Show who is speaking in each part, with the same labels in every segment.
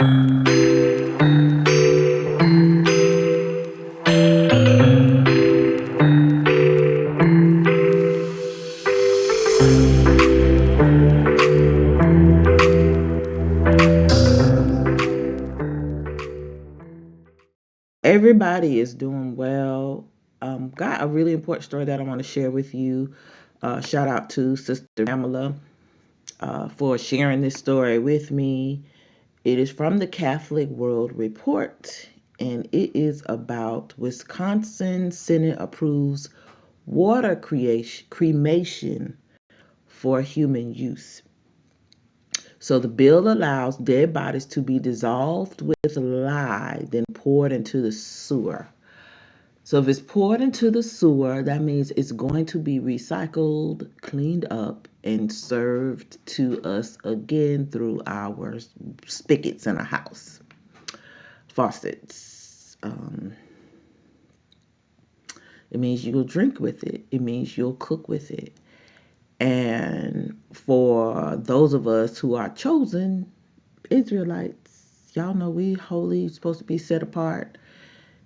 Speaker 1: Everybody is doing well. Got a really important story that I want to share with you. Shout out to Sister Pamela for sharing this story with me. It is from the Catholic World Report, and it is about Wisconsin Senate approves water cremation for human use. So the bill allows dead bodies to be dissolved with lye, then poured into the sewer. So if it's poured into the sewer, that means it's going to be recycled, cleaned up, and served to us again through our spigots in our house, faucets. It means you'll drink with it. It means you'll cook with it. And for those of us who are chosen Israelites, y'all know we holy, supposed to be set apart,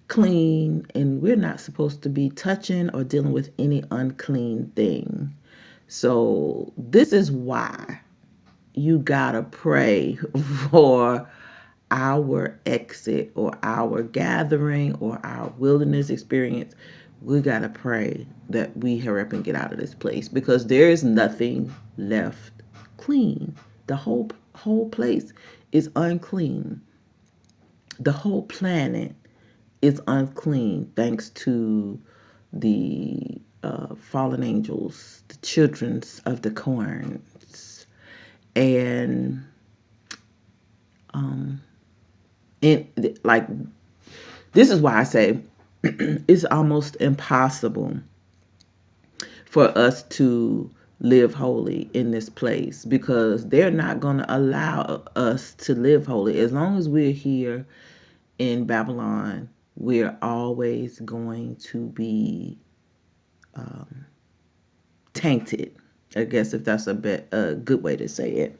Speaker 1: clean, and we're not supposed to be touching or dealing with any unclean thing. So this is why you gotta pray for our exit or our gathering or our wilderness experience. We gotta pray that we hurry up and get out of this place because there is nothing left clean. The whole place is unclean. The whole planet is unclean thanks to the fallen angels, the children of the corns, and um, like this is why I say it's almost impossible for us to live holy in this place because they're not going to allow us to live holy as long as we're here in Babylon. We're always going to be um, tainted. I guess if that's a good way to say it.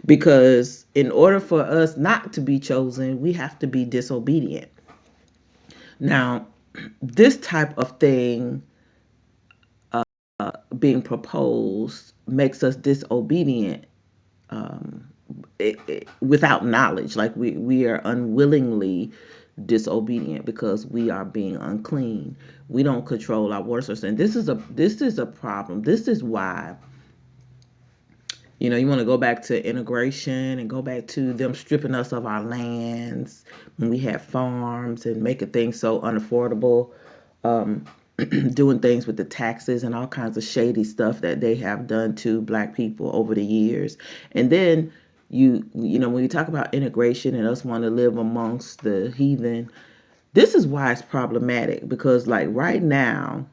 Speaker 1: Because in order for us not to be chosen, we have to be disobedient. Now, this type of thing being proposed makes us disobedient um, without knowledge. Like we are unwillingly disobedient because we are being unclean. We don't control our water source, and this is a problem. This is why you want to go back to integration and go back to them stripping us of our lands when we had farms and making things so unaffordable, um, doing things with the taxes and all kinds of shady stuff that they have done to black people over the years. And then when you talk about integration and us want to live amongst the heathen, this is why it's problematic because like right now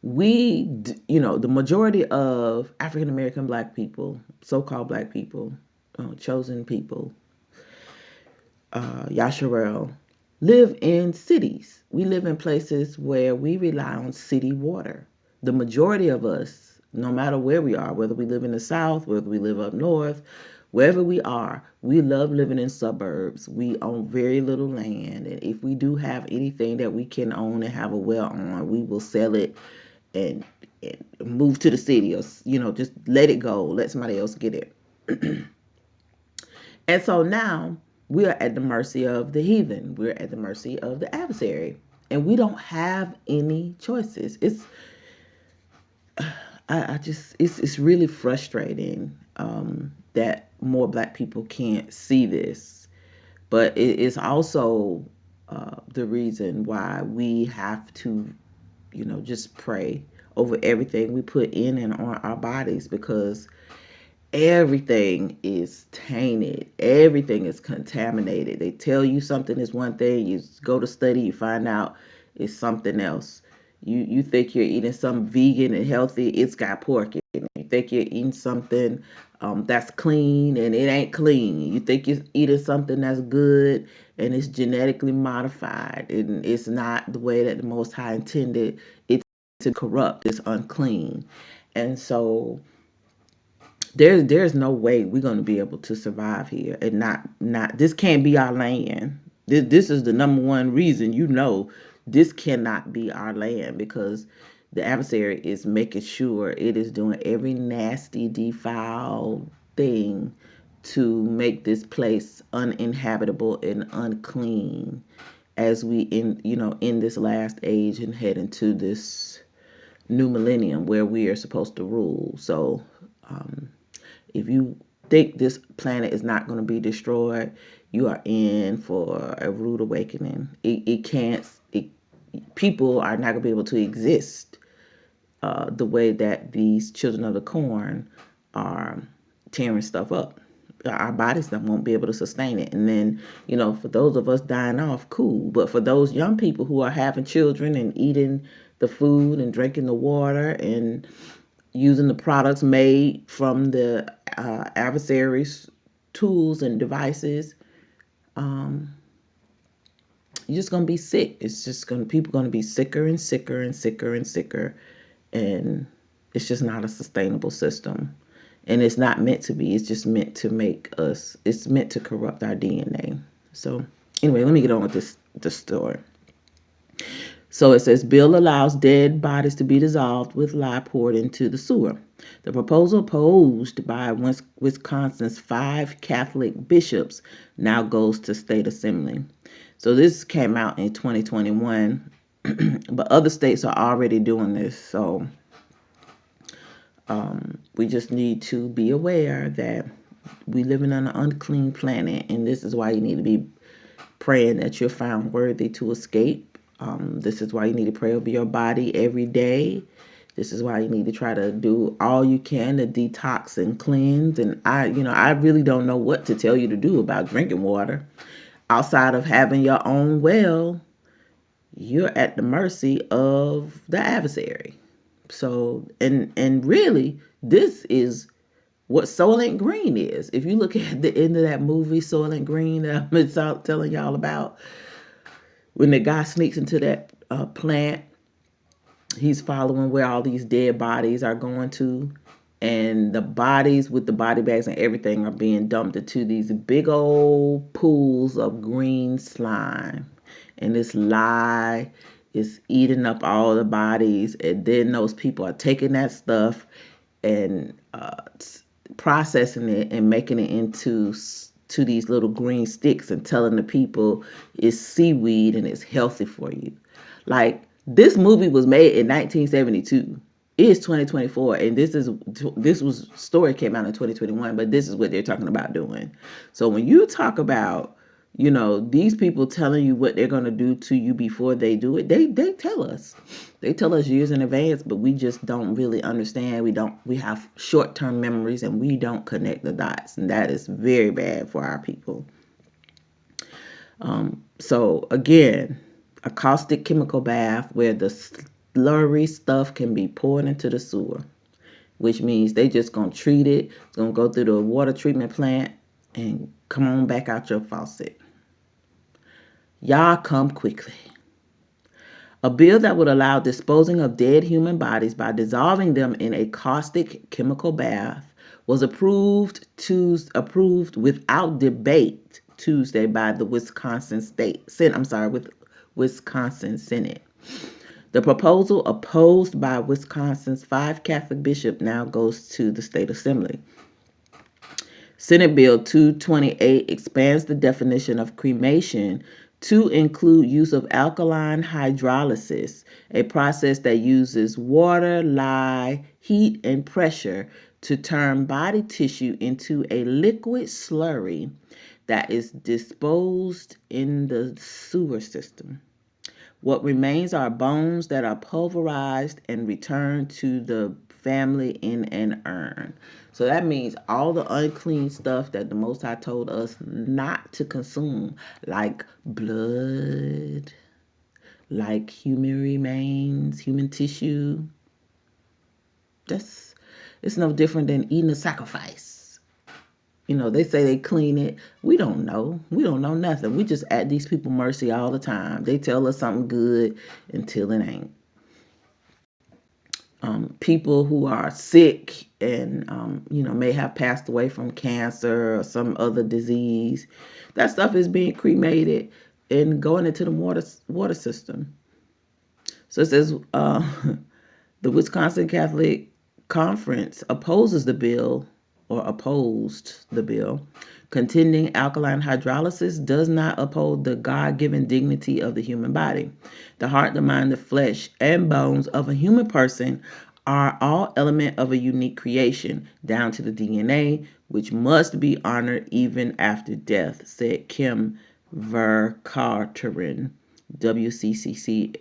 Speaker 1: the majority of African American black people, so-called black people, chosen people, Yasharel, live in cities. We live in places where we rely on city water. The majority of us, no matter where we are, whether we live in the South, whether we live up north, wherever we are, we love living in suburbs. We own very little land. And if we do have anything that we can own and have a well on, we will sell it and, and move to the city or, just let it go. Let somebody else get it. And so now we are at the mercy of the heathen. We're at the mercy of the adversary. And we don't have any choices. It's really frustrating that more black people can't see this. But it is also the reason why we have to, just pray over everything we put in and on our bodies because everything is tainted. Everything is contaminated. They tell you something is one thing, you go to study, you find out it's something else. You think you're eating something vegan and healthy, it's got pork in it. You think you're eating something that's clean and it ain't clean. You think you're eating something that's good and it's genetically modified and it's not the way that the Most High intended it to corrupt. It's unclean. And so there's no way we're going to be able to survive here and not this can't be our land. This is the number one reason, this cannot be our land, because the adversary is making sure it is doing every nasty defiled thing to make this place uninhabitable and unclean as we in this last age and head into this new millennium where we are supposed to rule. So um, if you think this planet is not going to be destroyed, you are in for a rude awakening. It can't. People are not going to be able to exist the way that these children of the corn are tearing stuff up. Our bodies won't be able to sustain it. And then, for those of us dying off, cool. But for those young people who are having children and eating the food and drinking the water and using the products made from the adversaries' tools and devices, um, you're just gonna be sick. It's just gonna People gonna be sicker and sicker and sicker and sicker, and it's just not a sustainable system. And it's not meant to be. It's just meant to make us. It's meant to corrupt our DNA. So anyway, let me get on with this story. So it says bill allows dead bodies to be dissolved with lye poured into the sewer. The proposal opposed by Wisconsin's 5 Catholic bishops now goes to state assembly. So this came out in 2021, but other states are already doing this. So we just need to be aware that we living on an unclean planet, and this is why you need to be praying that you're found worthy to escape. This is why you need to pray over your body every day. This is why you need to try to do all you can to detox and cleanse. And I really don't know what to tell you to do about drinking water. Outside of having your own well, you're at the mercy of the adversary. So, and really, this is what Soylent Green is. If you look at the end of that movie, Soylent Green, that I've been telling y'all about, when the guy sneaks into that plant, he's following where all these dead bodies are going to, and the bodies with the body bags and everything are being dumped into these big old pools of green slime, and this lye is eating up all the bodies, and then those people are taking that stuff and processing it and making it into to these little green sticks and telling the people it's seaweed and it's healthy for you. Like, this movie was made in 1972. It is 2024, and this was story came out in 2021, but this is what they're talking about doing. So when you talk about, these people telling you what they're going to do to you before they do it, they tell us. They tell us years in advance, but we just don't really understand. We have short-term memories, and we don't connect the dots, and that is very bad for our people. So again, a caustic chemical bath where the slurry stuff can be poured into the sewer, which means they just gonna treat it. It's gonna go through the water treatment plant and come on back out your faucet. Y'all come quickly. A bill that would allow disposing of dead human bodies by dissolving them in a caustic chemical bath was approved without debate Tuesday by the Wisconsin Senate. The proposal, opposed by Wisconsin's 5 Catholic bishops, now goes to the state assembly. Senate Bill 228 expands the definition of cremation to include use of alkaline hydrolysis, a process that uses water, lye, heat, and pressure to turn body tissue into a liquid slurry that is disposed in the sewer system. What remains are bones that are pulverized and returned to the family in an urn. So that means all the unclean stuff that the Most High told us not to consume, like blood, like human remains, human tissue. It's no different than eating a sacrifice. They say they clean it. We don't know. We don't know nothing. We just at these people mercy all the time. They tell us something good until it ain't. people who are sick and may have passed away from cancer or some other disease. That stuff is being cremated and going into the water system. So it says the Wisconsin Catholic Conference opposed the bill, contending alkaline hydrolysis does not uphold the God given dignity of the human body. The heart, the mind, the flesh, and bones of a human person are all element of a unique creation, down to the DNA, which must be honored even after death, said Kim Vercauteren, WCC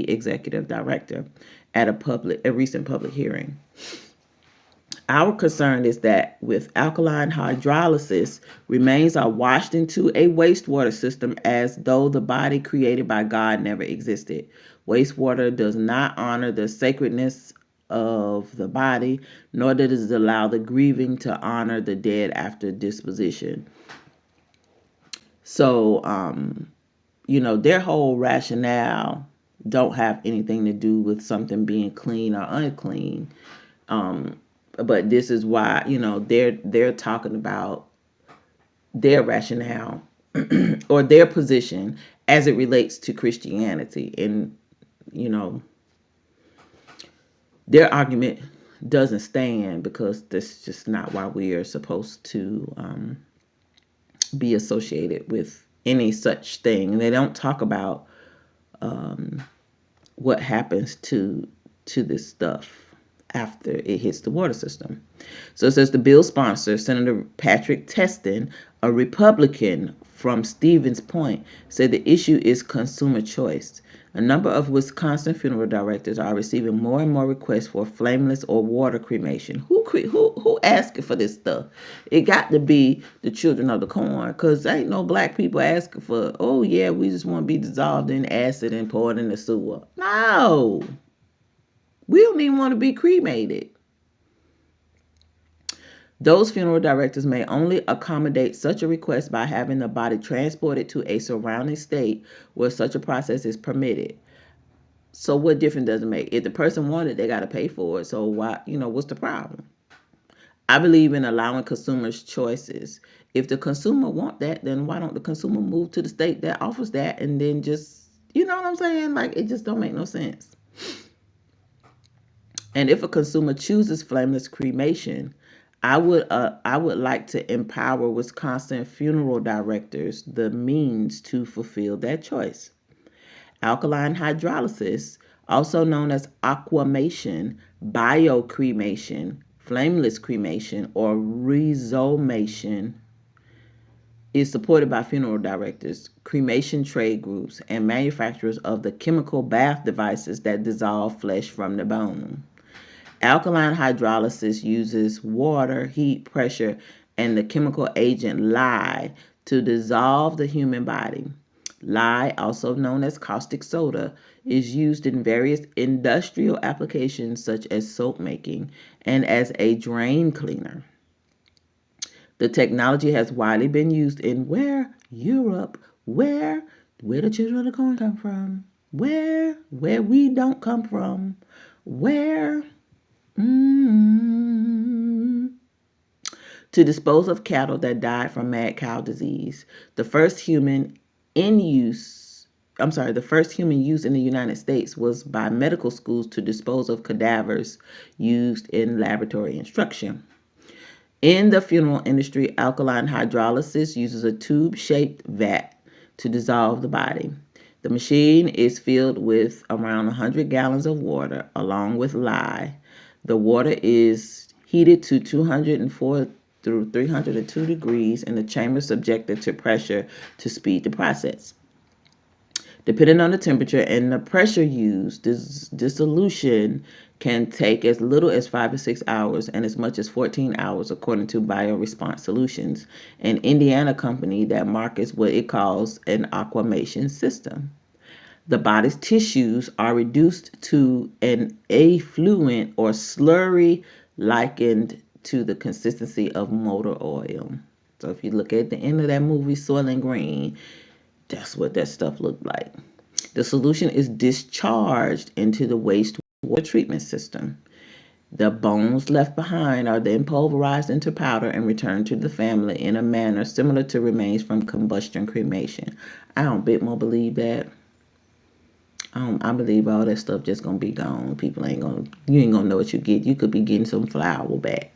Speaker 1: executive director, at a recent public hearing. Our concern is that with alkaline hydrolysis, remains are washed into a wastewater system as though the body created by God never existed. Wastewater does not honor the sacredness of the body, nor does it allow the grieving to honor the dead after disposition. So, their whole rationale don't have anything to do with something being clean or unclean. But this is why, they're talking about their rationale or their position as it relates to Christianity. And, you know, their argument doesn't stand because that's just not why we are supposed to be associated with any such thing. And they don't talk about what happens to this stuff after it hits the water system. So it says the bill sponsor, Senator Patrick Testin, a Republican from Stevens Point, said the issue is consumer choice. A number of Wisconsin funeral directors are receiving more and more requests for flameless or water cremation. Who asking for this stuff? It got to be the children of the corn, because ain't no black people asking for, oh yeah, we just want to be dissolved in acid and poured in the sewer. No, we don't even want to be cremated. Those funeral directors may only accommodate such a request by having the body transported to a surrounding state where such a process is permitted. So what difference does it make? If the person wanted, they got to pay for it. So why, what's the problem? I believe in allowing consumers choices. If the consumer want that, then why don't the consumer move to the state that offers that and then just, you know what I'm saying? Like, it just don't make no sense. And if a consumer chooses flameless cremation, I would like to empower Wisconsin funeral directors the means to fulfill that choice. Alkaline hydrolysis, also known as aquamation, biocremation, flameless cremation, or rhizomation, is supported by funeral directors, cremation trade groups, and manufacturers of the chemical bath devices that dissolve flesh from the bone. Alkaline hydrolysis uses water, heat, pressure, and the chemical agent lye to dissolve the human body. Lye, also known as caustic soda, is used in various industrial applications such as soap making and as a drain cleaner. The technology has widely been used in where? Europe. Where the children of the corn come from? Where we don't come from? Where? Mm. To dispose of cattle that died from mad cow disease. The first human in use, the first human use in the United States was by medical schools to dispose of cadavers used in laboratory instruction. In the funeral industry, alkaline hydrolysis uses a tube-shaped vat to dissolve the body. The machine is filled with around 100 gallons of water along with lye. The water is heated to 204 through 302 degrees and the chamber subjected to pressure to speed the process. Depending on the temperature and the pressure used, this dissolution can take as little as 5 to 6 hours and as much as 14 hours, according to BioResponse Solutions, an Indiana company that markets what it calls an aquamation system. The body's tissues are reduced to an effluent or slurry likened to the consistency of motor oil. So if you look at the end of that movie, Soylent Green, that's what that stuff looked like. The solution is discharged into the waste water treatment system. The bones left behind are then pulverized into powder and returned to the family in a manner similar to remains from combustion cremation. I don't bit more believe that. I believe all that stuff just gonna be gone. People ain't gonna, you ain't gonna know what you get. You could be getting some flour back.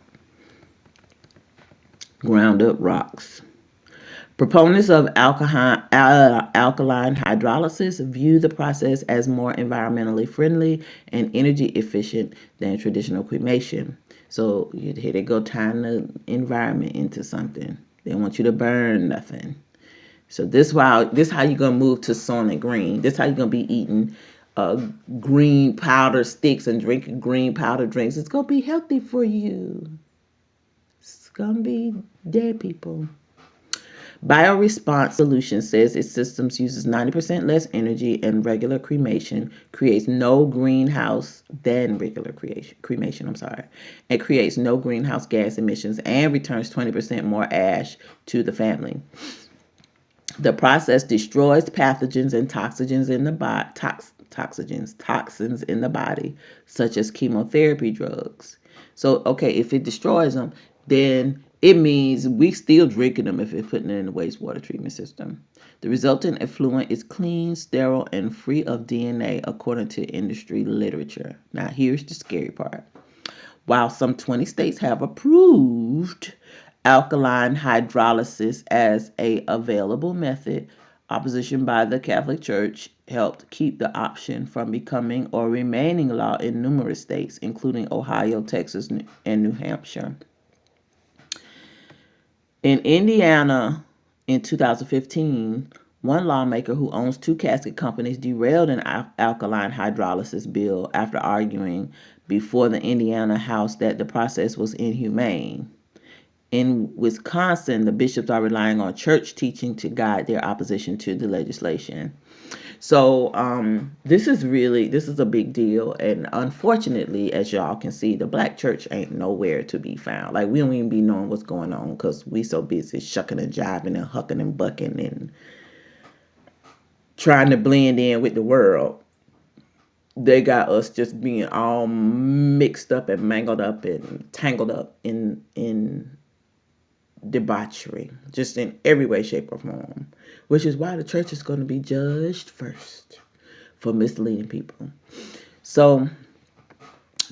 Speaker 1: Ground up rocks. Proponents of alkaline hydrolysis view the process as more environmentally friendly and energy efficient than traditional cremation. So here they go tying the environment into something. They want you to burn nothing. So this how you're gonna move to Sonic Green. This how you're gonna be eating green powder sticks and drinking green powder drinks. It's gonna be healthy for you. It's gonna be dead people. Bioresponse Solutions says its systems uses 90% less energy and regular cremation, creates no greenhouse than regular cremation, and creates no greenhouse gas emissions and returns 20% more ash to the family. The process destroys pathogens and toxins in the body, toxins in the body, such as chemotherapy drugs. So, okay, if it destroys them, then it means we still drinking them if it's putting it in the wastewater treatment system. The resulting effluent is clean, sterile, and free of DNA, according to industry literature. Now, here's the scary part. While some 20 states have approved alkaline hydrolysis as a available method, opposition by the Catholic Church helped keep the option from becoming or remaining law in numerous states, including Ohio, Texas, and New Hampshire. In Indiana, in 2015, one lawmaker who owns two casket companies derailed an alkaline hydrolysis bill after arguing before the Indiana House that the process was inhumane. In Wisconsin, the bishops are relying on church teaching to guide their opposition to the legislation. So this is a big deal, and unfortunately, as y'all can see, the black church ain't nowhere to be found. Like, we don't even be knowing what's going on because we so busy shucking and jiving and hucking and bucking and trying to blend in with the world. They got us just being all mixed up and mangled up and tangled up in debauchery, just in every way, shape, or form. Which is why the church is going to be judged first for misleading people. So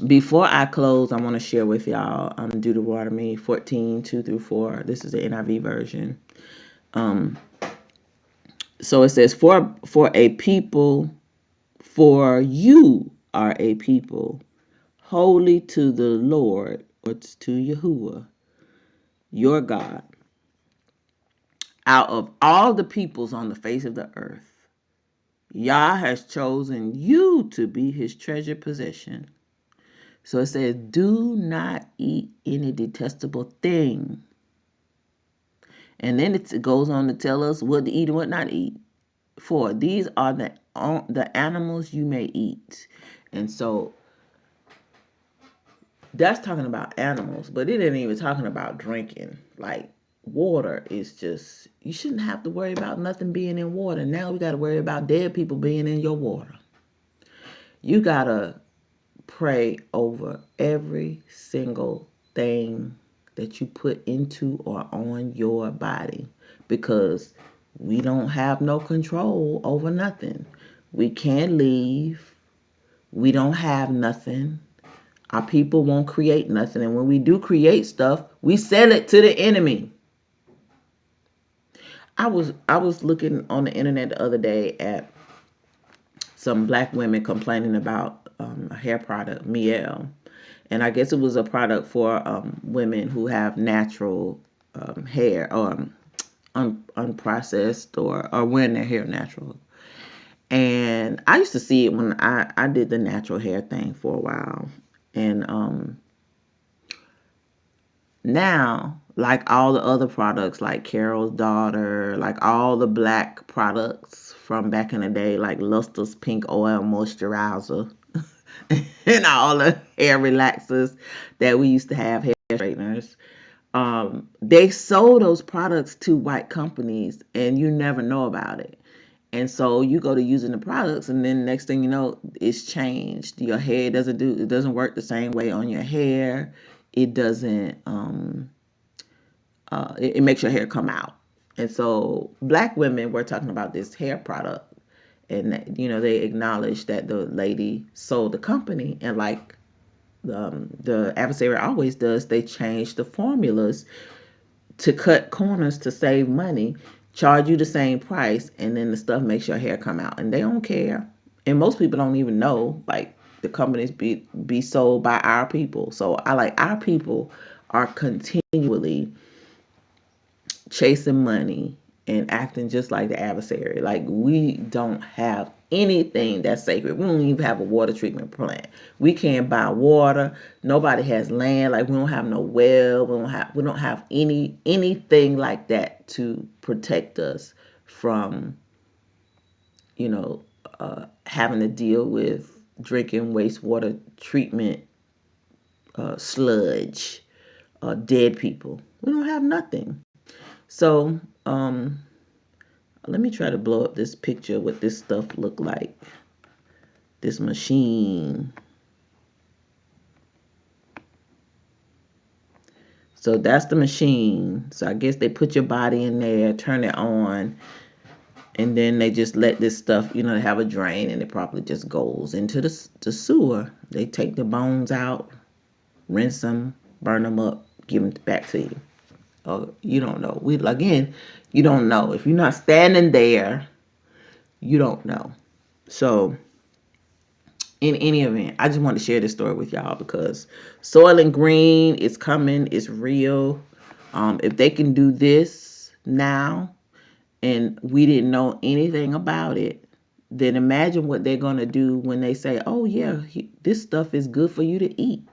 Speaker 1: before I close, I want to share with y'all Deuteronomy 14:2-4. This is the NIV version. So it says, for a people, for you are a people holy to the Lord, or to Yahuwah, your God. Out of all the peoples on the face of the earth, Yah has chosen you to be his treasured possession. So it says, do not eat any detestable thing. And then it goes on to tell us what to eat and what not to eat. For these are the animals you may eat. And so that's talking about animals, but it ain't even talking about drinking. Like, water is just, you shouldn't have to worry about nothing being in water. Now we got to worry about dead people being in your water. You got to pray over every single thing that you put into or on your body, because we don't have no control over nothing. We can't leave. We don't have nothing. Our people won't create nothing. And when we do create stuff, we sell it to the enemy. I was looking on the internet the other day at some black women complaining about a hair product, Miel. And I guess it was a product for women who have natural hair, or unprocessed, or wearing their hair natural. And I used to see it when I did the natural hair thing for a while. And now, like all the other products, like Carol's Daughter, like all the black products from back in the day, like Luster's Pink Oil Moisturizer, and all the hair relaxers that we used to have, hair straighteners. They sold those products to white companies, and you never know about it. And so you go to using the products, and then next thing you know, it's changed. Your hair doesn't work the same way on your hair. It doesn't. It makes your hair come out. And so black women were talking about this hair product, and they acknowledged that the lady sold the company, and like the adversary always does, they change the formulas to cut corners to save money, charge you the same price, and then the stuff makes your hair come out, and they don't care. And most people don't even know, like, the companies be sold by our people. So I like our people are continually chasing money and acting just like the adversary. Like, we don't have anything that's sacred. We don't even have a water treatment plant. We can't buy water. Nobody has land. Like, we don't have no well. We don't have anything like that to protect us from you know having to deal with drinking wastewater treatment, sludge, dead people. We don't have nothing. So let me try to blow up this picture what this stuff look like. This machine. So that's the machine. So I guess they put your body in there, turn it on, and then they just let this stuff, they have a drain, and it probably just goes into the sewer. They take the bones out, rinse them, burn them up, give them back to you. Oh, you don't know. You don't know. If you're not standing there, you don't know. So in any event, I just want to share this story with y'all because Soil and Green is coming. It's real. If they can do this now and we didn't know anything about it, then imagine what they're going to do when they say, oh, yeah, this stuff is good for you to eat.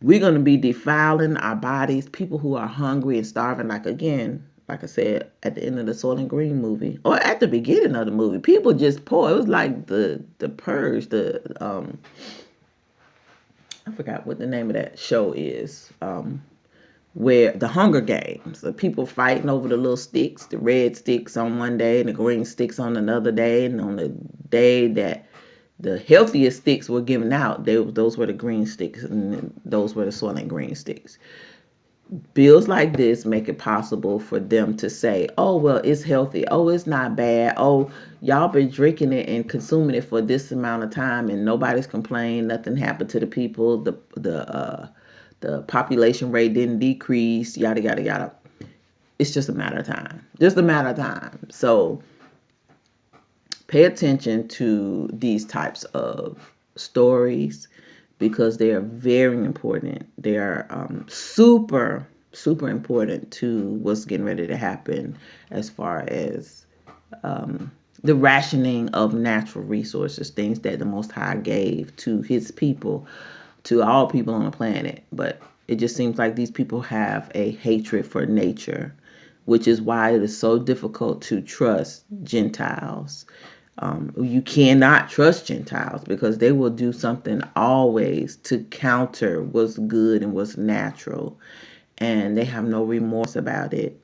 Speaker 1: We're going to be defiling our bodies. People who are hungry and starving, like, again, like I said, at the end of the Soil and Green movie, or at the beginning of the movie, people just poor. It was like the purge, I forgot what the name of that show is. Where the Hunger Games, the people fighting over the little sticks, the red sticks on one day and the green sticks on another day, and on the day that the healthiest sticks were given out, those were the green sticks, and those were the Soil and Green sticks. Bills like this make it possible for them to say, oh, well, it's healthy. Oh, it's not bad. Oh, y'all been drinking it and consuming it for this amount of time, and nobody's complained. Nothing happened to the people. The population rate didn't decrease. Yada yada yada. It's just a matter of time. Just a matter of time. So pay attention to these types of stories because they are very important. They are super, super important to what's getting ready to happen as far as the rationing of natural resources, things that the Most High gave to his people, to all people on the planet. But it just seems like these people have a hatred for nature, which is why it is so difficult to trust Gentiles. You cannot trust Gentiles because they will do something always to counter what's good and what's natural, and they have no remorse about it.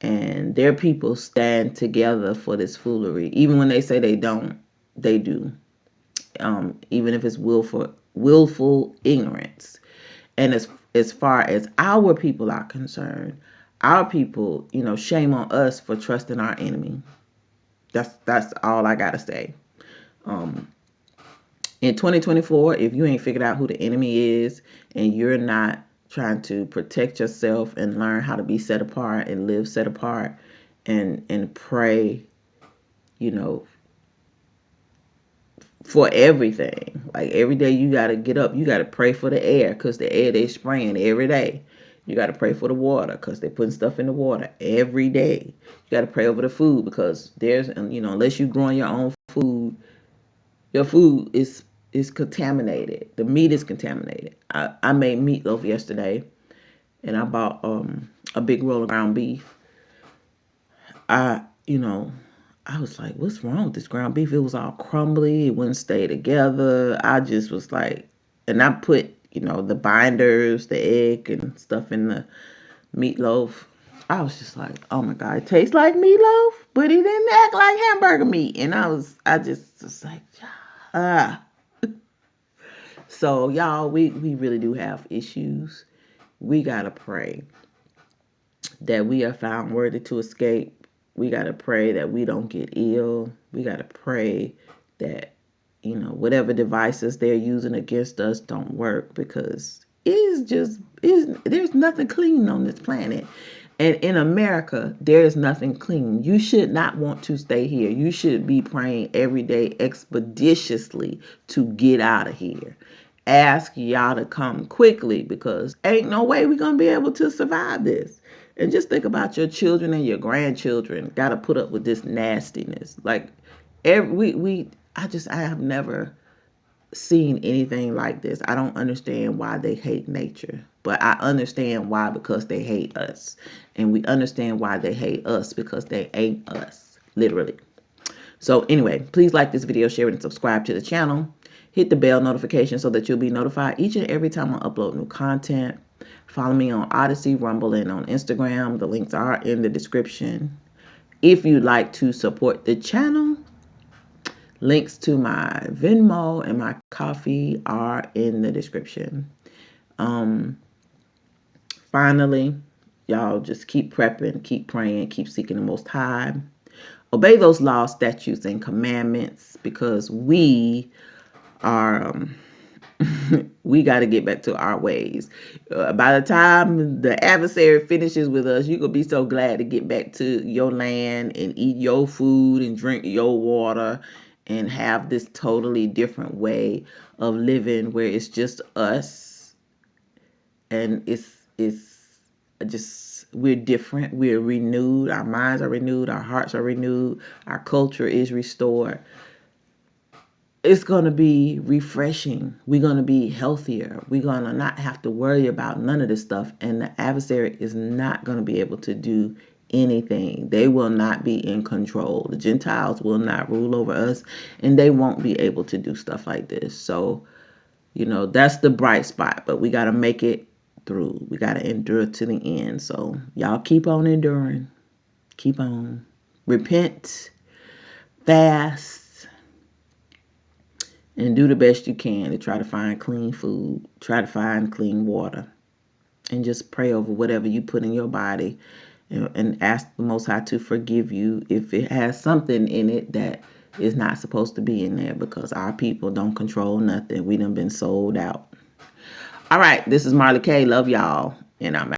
Speaker 1: And their people stand together for this foolery, even when they say they don't. They do, even if it's willful ignorance. And as far as our people are concerned, our people, shame on us for trusting our enemy. That's all I gotta say. Um, in 2024, if you ain't figured out who the enemy is and you're not trying to protect yourself and learn how to be set apart and live set apart and pray, you know, for everything. Like every day you got to get up, you got to pray for the air because the air they spraying every day. You got to pray for the water because they're putting stuff in the water every day. You got to pray over the food because unless you're growing your own food, your food is contaminated. The meat is contaminated. I made meatloaf yesterday, and I bought a big roll of ground beef. I you know I was like, what's wrong with this ground beef? It was all crumbly. It wouldn't stay together. I just was like, and I put the binders, the egg and stuff in the meatloaf. I was just like, oh my God, it tastes like meatloaf, but it didn't act like hamburger meat. And I just was like, ah. So y'all, we really do have issues. We gotta pray that we are found worthy to escape. We gotta pray that we don't get ill. We gotta pray that, whatever devices they're using against us don't work, because there's nothing clean on this planet. And in America, there is nothing clean. You should not want to stay here. You should be praying every day expeditiously to get out of here. Ask y'all to come quickly, because ain't no way we're gonna be able to survive this. And just think about your children and your grandchildren got to put up with this nastiness. Like I have never seen anything like this. I don't understand why they hate nature, but I understand why, because they hate us. And we understand why they hate us, because they ain't us, literally. So anyway, please like this video, share it, and subscribe to the channel. Hit the bell notification so that you'll be notified each and every time I upload new content. Follow me on Odyssey, Rumble, and on Instagram. The links are in the description. If you'd like to support the channel, links to my Venmo and my coffee are in the description. Finally, y'all just keep prepping, keep praying, keep seeking the Most High. Obey those laws, statutes, and commandments, because we are we got to get back to our ways. By the time the adversary finishes with us, you're going to be so glad to get back to your land and eat your food and drink your water and have this totally different way of living, where it's just us, and it's just, we're different, we're renewed, our minds are renewed, our hearts are renewed, our culture is restored. It's going to be refreshing. We're going to be healthier. We're going to not have to worry about none of this stuff. And the adversary is not going to be able to do anything. They will not be in control. The Gentiles will not rule over us, and they won't be able to do stuff like this. So, that's the bright spot, but we got to make it through. We got to endure to the end. So y'all keep on enduring. Keep on. Repent, fast, and do the best you can to try to find clean food, try to find clean water, and just pray over whatever you put in your body, and ask the Most High to forgive you if it has something in it that is not supposed to be in there, because our people don't control nothing. We done been sold out. All right, this is Marley K. Love y'all, and I'm out.